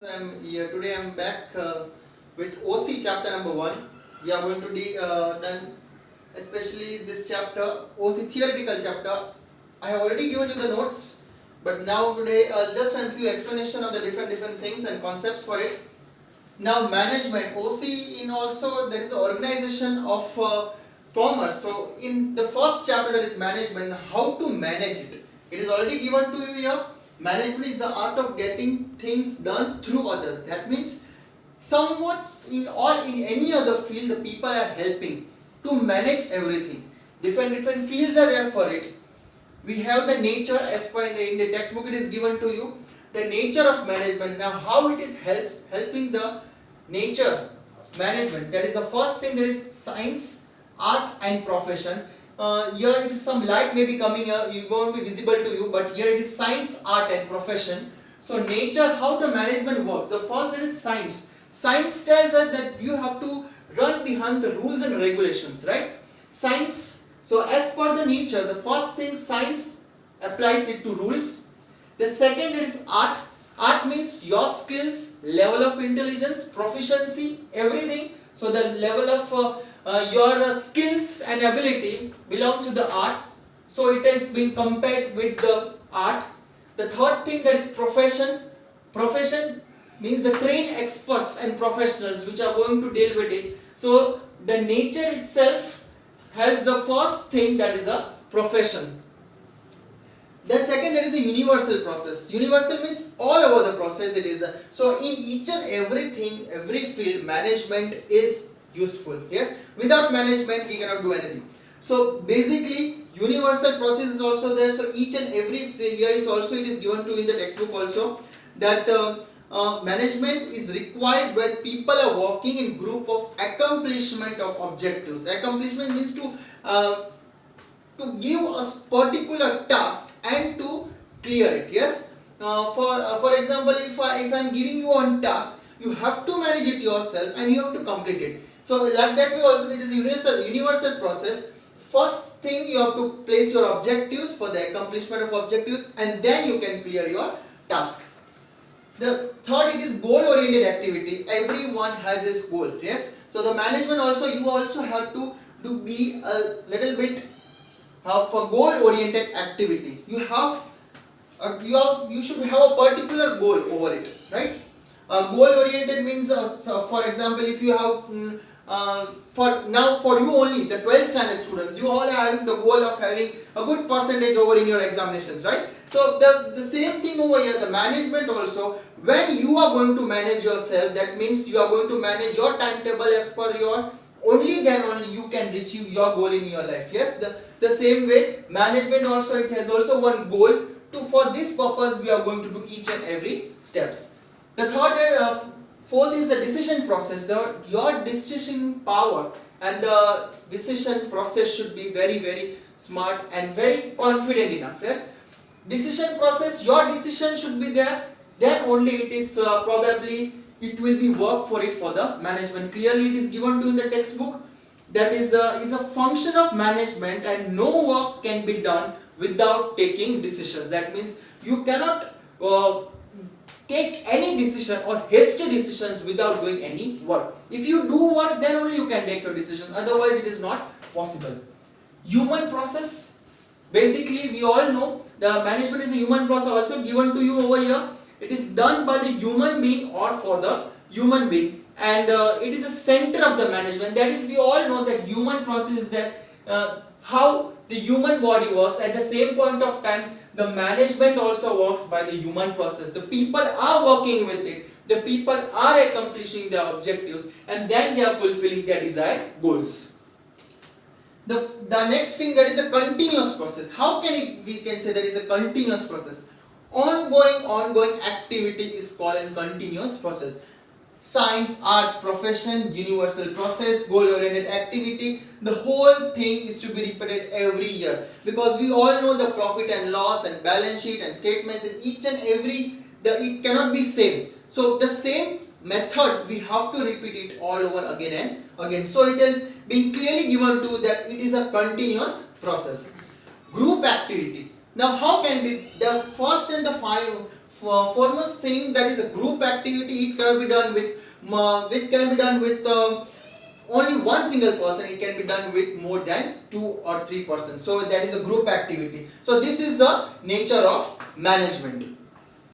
I'm here today. I'm back with OC chapter number 1. We are going to done especially this chapter, OC theoretical chapter. I have already given you the notes, but now today just a few explanation of the different things and concepts for it. Now management, OC in also there is the organization of commerce. So in the first chapter that is management, how to manage it. It is already given to you here. Management is the art of getting things done through others. That means somewhat in or in any other field the people are helping to manage everything. Different fields are there for it. We have the nature as per in the textbook it is given to you. The nature of management. Now how it is helping the nature of management. That is the first thing. There is science, art and profession. Here it is some light may be coming here, it won't be visible to you, but here it is science, art and profession. So nature, how the management works. The first there is science. Science tells us that you have to run behind the rules and regulations, right? Science, so as per the nature, the first thing science applies it to rules. The second there is art. Art means your skills, level of intelligence, proficiency, everything. So the level of your skills and ability belongs to the arts, so it is being compared with the art. The third thing that is profession. Profession means the trained experts and professionals which are going to deal with it. So the nature itself has the first thing that is a profession. The second there is a universal process. Universal means all over the process it is. So in each and everything, every field, management is useful. Yes, without management we cannot do anything. So basically universal process is also there. So each and every year is also it is given to in the textbook also that management is required when people are working in group of accomplishment of objectives. Accomplishment means to give a particular task and to clear it. Yes, for example, if I am giving you one task, you have to manage it yourself and you have to complete it. So like that way also it is a universal process. First thing you have to place your objectives for the accomplishment of objectives and then you can clear your task. The third it is goal oriented activity. Everyone has his goal. Yes. So the management also you also have to be a little bit for goal oriented activity. You should have a particular goal over it, right? Goal oriented means so for example if you have for you only the 12th standard students, you all are having the goal of having a good percentage over in your examinations, right? So the same thing over here, the management also, when you are going to manage yourself, that means you are going to manage your timetable as per your, only then only you can achieve your goal in your life. Yes, the same way management also, it has also one goal to, for this purpose we are going to do each and every steps. The third fourth is the decision process. Your decision power and the decision process should be very smart and very confident enough. Yes, decision process, your decision should be there, then only it is probably it will be work for it for the management. Clearly it is given to in the textbook that is a function of management and no work can be done without taking decisions. That means you cannot take any decision or hasty decisions without doing any work. If you do work, then only you can take your decision, otherwise it is not possible. Human process, basically we all know the management is a human process also given to you over here. It is done by the human being or for the human being, and it is the center of the management. That is, we all know that human process is that how the human body works. At the same point of time, the management also works by the human process. The people are working with it. The people are accomplishing their objectives and then they are fulfilling their desired goals. The next thing, that is a continuous process. How can it, we can say that is a continuous process? Ongoing activity is called a continuous process. Science, art, profession, universal process, goal oriented activity, the whole thing is to be repeated every year, because we all know the profit and loss and balance sheet and statements in each and every, it cannot be same. So the same method we have to repeat it all over again and again. So it is being clearly given to that it is a continuous process. Group activity. Now how can we, the first and the foremost thing, that is a group activity. It cannot be done with only one single person. It can be done with more than 2 or 3 persons. So that is a group activity. So this is the nature of management.